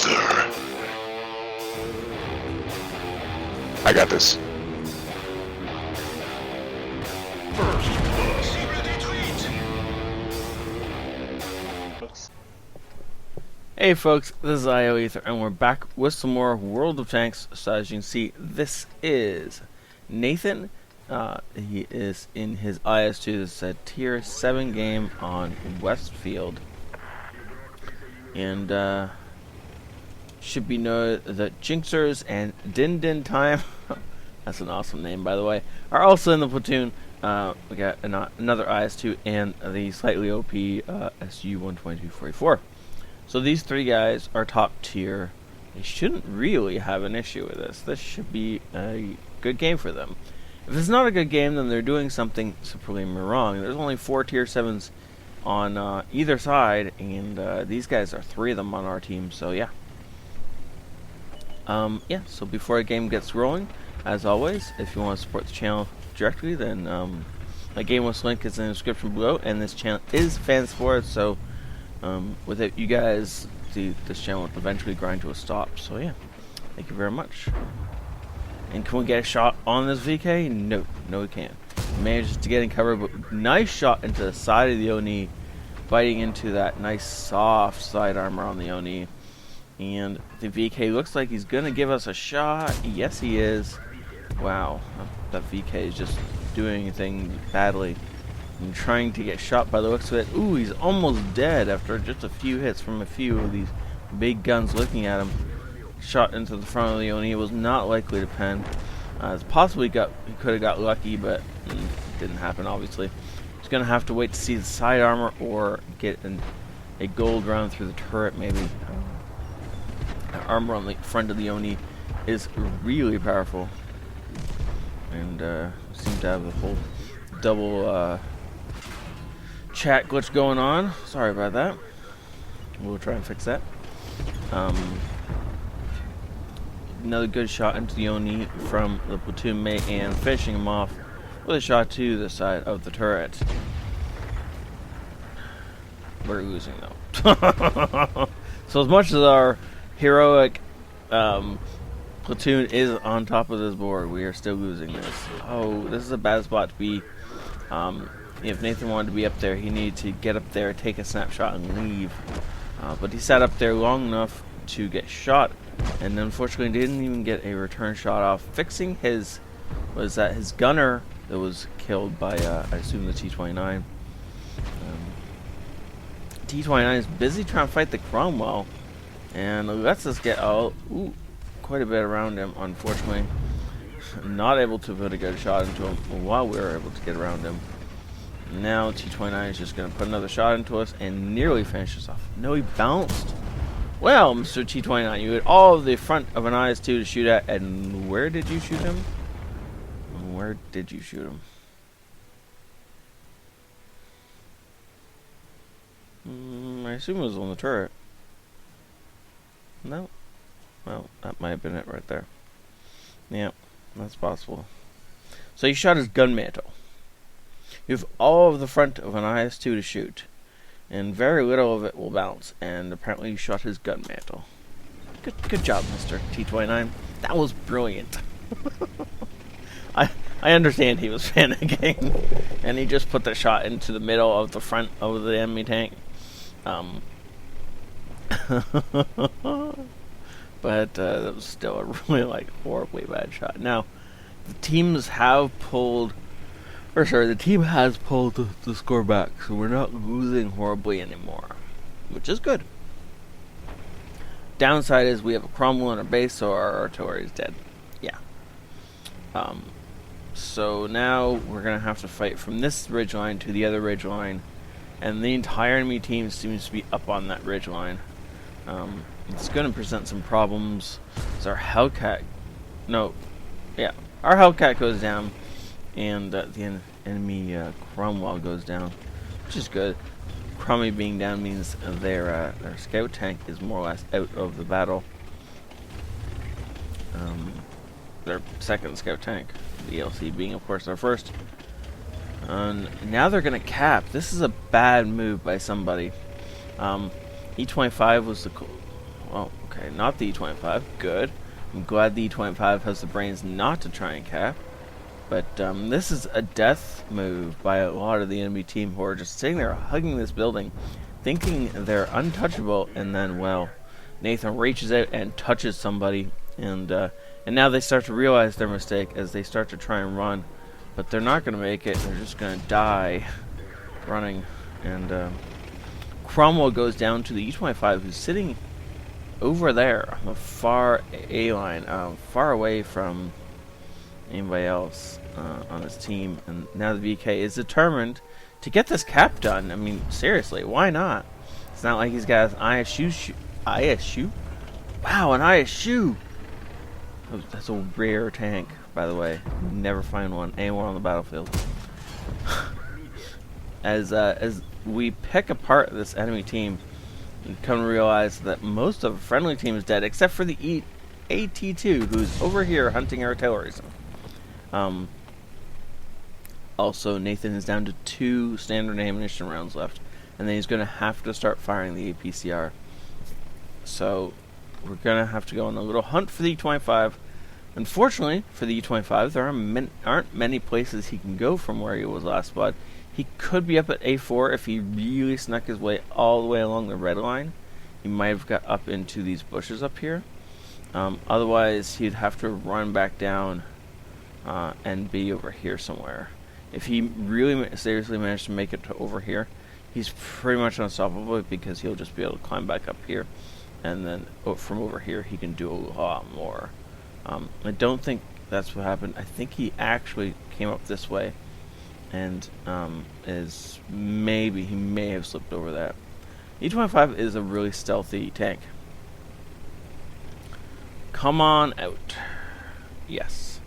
ioEther. I got this. Hey folks, this is ioEther, and we're back with some more World of Tanks. So as you can see, this is Nathan. He is in his IS-2. This is a tier 7 game on Westfield. And should be noted that Jinxers and Din Din Time, that's an awesome name by the way, are also in the platoon. We got another IS-2 and the slightly OP SU-12244. So these three guys are top tier. They shouldn't really have an issue with this. This should be a good game for them. If it's not a good game, then they're doing something supremely wrong. There's only 4 tier 7s on either side, and these guys are 3 of them on our team, so yeah. So before a game gets rolling, as always, if you want to support the channel directly, then my game list link is in the description below, and this channel is fan supported, so without you guys, this channel will eventually grind to a stop. So yeah, thank you very much. And can we get a shot on this VK? No, we can't. Managed to get in cover, but nice shot into the side of the Oni, biting into that nice soft side armor on the Oni. And the VK looks like he's gonna give us a shot. Yes, he is. Wow, that VK is just doing things badly. And trying to get shot by the looks of it. Ooh, he's almost dead after just a few hits from a few of these big guns looking at him. Shot into the front of the Oni. It was not likely to pen. It's possibly he could have got lucky, but it didn't happen, obviously. He's going to have to wait to see the side armor or get a gold round through the turret, maybe. Armor on the front of the Oni is really powerful. And seems to have the whole double chat glitch going on. Sorry about that. We'll try and fix that. Another good shot into the Oni from the platoon mate and finishing him off with a shot to the side of the turret. We're losing though. So as much as our heroic platoon is on top of this board, we are still losing this. Oh, this is a bad spot to be. If Nathan wanted to be up there, he needed to get up there, take a snapshot, and leave. But he sat up there long enough to get shot, and unfortunately didn't even get a return shot off. Fixing his gunner that was killed by, I assume, the T-29. T-29 is busy trying to fight the Cromwell, and lets us get quite a bit around him, unfortunately. Not able to put a good shot into him while we were able to get around him. Now T-29 is just going to put another shot into us and nearly finish us off. No, he bounced. Well, Mr. T-29, you had all of the front of an IS-2 to shoot at, and where did you shoot him? Where did you shoot him? I assume it was on the turret. No. Well, that might have been it right there. Yeah, that's possible. So you shot his gun mantle. You have all of the front of an IS-2 to shoot, and very little of it will bounce, and apparently you shot his gun mantle. Good job, Mr. T-29. That was brilliant. I understand he was panicking, and he just put the shot into the middle of the front of the enemy tank. But that was still a really horribly bad shot. Now, the team has pulled the score back, so we're not losing horribly anymore, which is good. Downside is we have a Cromwell in our base, so our artillery is dead. Yeah. So now we're gonna have to fight from this ridgeline to the other ridgeline, and the entire enemy team seems to be up on that ridgeline. It's going to present some problems. As our Hellcat, our Hellcat goes down, and the enemy Cromwell goes down, which is good. Cromwell being down means their scout tank is more or less out of the battle. Their second scout tank, the LC being, of course, their first. Now they're going to cap. This is a bad move by somebody. E25 was the... Oh, okay, not the E25. Good. I'm glad the E25 has the brains not to try and cap. But this is a death move by a lot of the enemy team who are just sitting there hugging this building, thinking they're untouchable, and then, well, Nathan reaches out and touches somebody, and now they start to realize their mistake as they start to try and run, but they're not going to make it. They're just going to die running, and Cromwell goes down to the E25, who's sitting over there on the far A line, far away from anybody else on his team, and now the VK is determined to get this cap done. I mean, seriously, why not? It's not like he's got an IS-2. Wow, an IS-2. That's a rare tank, by the way. You never find one anywhere on the battlefield. As we pick apart this enemy team, we come to realize that most of the friendly team is dead, except for the AT2, who's over here hunting artillery. Also, Nathan is down to 2 standard ammunition rounds left, and then he's going to have to start firing the APCR. So, we're going to have to go on a little hunt for the E25. Unfortunately, for the E25, there aren't many places he can go from where he was last spotted. He could be up at A4 if he really snuck his way all the way along the red line. He might have got up into these bushes up here. Otherwise, he'd have to run back down and be over here somewhere. If he really seriously managed to make it to over here, he's pretty much unstoppable because he'll just be able to climb back up here, and then from over here he can do a lot more. I don't think that's what happened. I think he actually came up this way, and he may have slipped over that. E25 is a really stealthy tank. Come on out. Yes.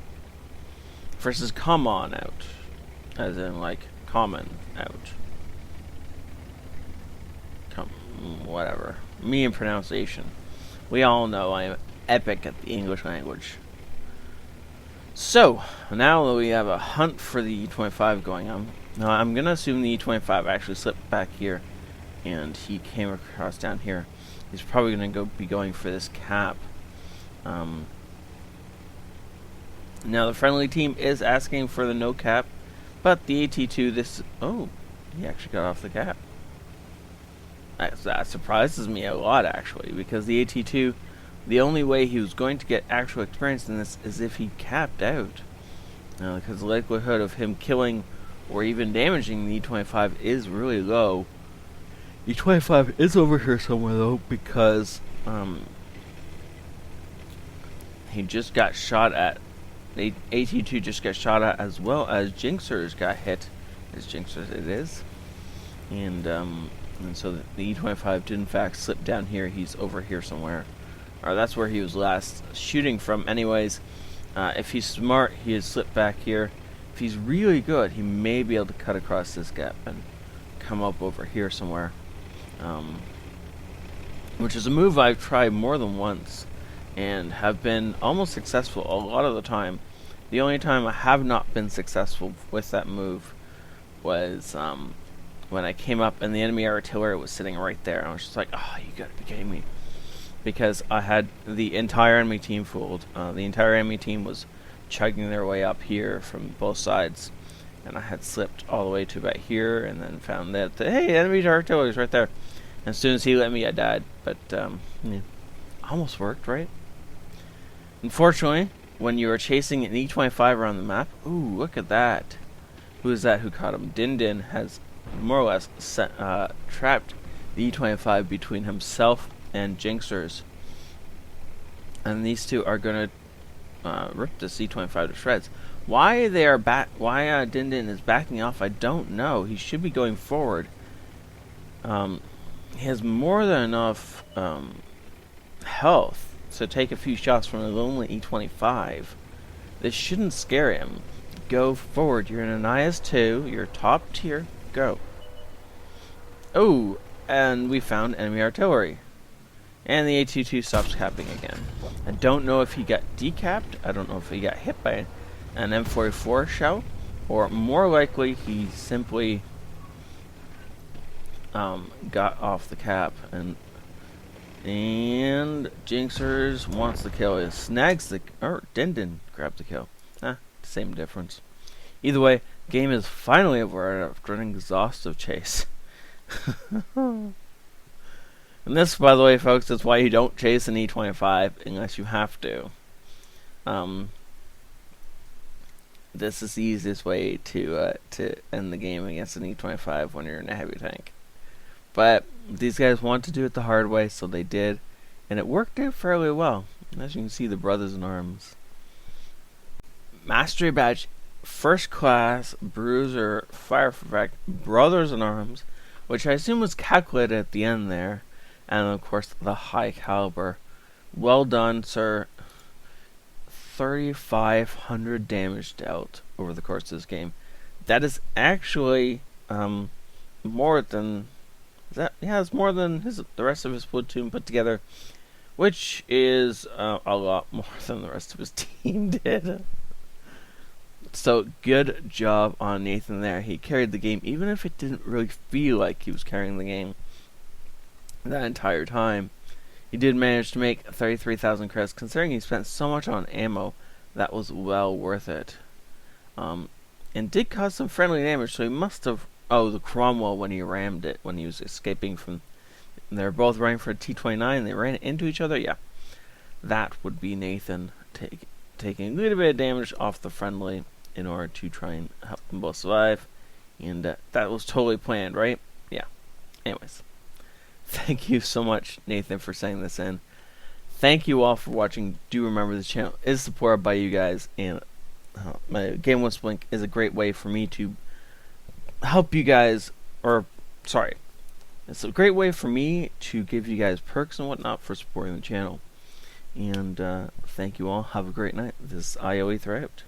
Versus come on out. As in, like, common out. Whatever. Me and pronunciation. We all know I am epic at the English language. So, now that we have a hunt for the E25 going on, now I'm going to assume the E25 actually slipped back here, and he came across down here. He's probably going to be going for this cap. Now the friendly team is asking for the no cap, but the AT2, he actually got off the cap. That surprises me a lot, actually, because the AT2, the only way he was going to get actual experience in this is if he capped out. Because the likelihood of him killing or even damaging the E25 is really low. E25 is over here somewhere, though, because he just got shot at. The AT2 just got shot at, as well as Jinxers got hit. As Jinxers it is. And so the E25 did in fact slip down here. He's over here somewhere. Or that's where he was last shooting from anyways. If he's smart, he has slipped back here. If he's really good, he may be able to cut across this gap and come up over here somewhere. Which is a move I've tried more than once and have been almost successful a lot of the time. The only time I have not been successful with that move was when I came up and the enemy artillery was sitting right there. I was just like, oh, you gotta be kidding me. Because I had the entire enemy team fooled. The entire enemy team was chugging their way up here from both sides. And I had slipped all the way to about here and then found that, hey, enemy artillery is right there. And as soon as he let me, I died. But, yeah, almost worked, right? Unfortunately, when you are chasing an E25 around the map, ooh, look at that. Who is that who caught him? Din Din has more or less trapped the E25 between himself and Jinxers. And these two are going to rip this E25 to shreds. Why Din Din is backing off, I don't know. He should be going forward. He has more than enough health to take a few shots from a lonely E25. This shouldn't scare him. Go forward. You're in an IS-2. You're top tier. Go. Oh, and we found enemy artillery. And the AT2 stops capping again. I don't know if he got decapped. I don't know if he got hit by an M44 shell. Or more likely, he simply got off the cap and And Jinxers wants the kill. He snags the... Or Din grabbed the kill. Same difference. Either way, game is finally over after an exhaustive chase. And this, by the way, folks, is why you don't chase an E25 unless you have to. This is the easiest way to end the game against an E25 when you're in a heavy tank. But these guys want to do it the hard way, so they did, and it worked out fairly well. As you can see, the brothers in arms. Mastery badge, first class, bruiser, fire effect, brothers in arms, which I assume was calculated at the end there, and of course the high caliber. Well done, sir. 3,500 damage dealt over the course of this game. That is actually more than that. Yeah, it's more than the rest of his platoon put together, which is a lot more than the rest of his team did. So good job on Nathan there. He carried the game, even if it didn't really feel like he was carrying the game that entire time. He did manage to make 33,000 credits, considering he spent so much on ammo. That was well worth it. And did cause some friendly damage, so he must have... Oh, the Cromwell when he rammed it, when he was escaping from... They were both running for a T-29, they ran into each other, yeah. That would be Nathan taking a little bit of damage off the friendly in order to try and help them both survive. And that was totally planned, right? Yeah. Anyways. Thank you so much, Nathan, for sending this in. Thank you all for watching. Do remember this channel is supported by you guys, and my Game West link is a great way for me to help you guys, it's a great way for me to give you guys perks and whatnot for supporting the channel. And thank you all. Have a great night. This is ioEther out.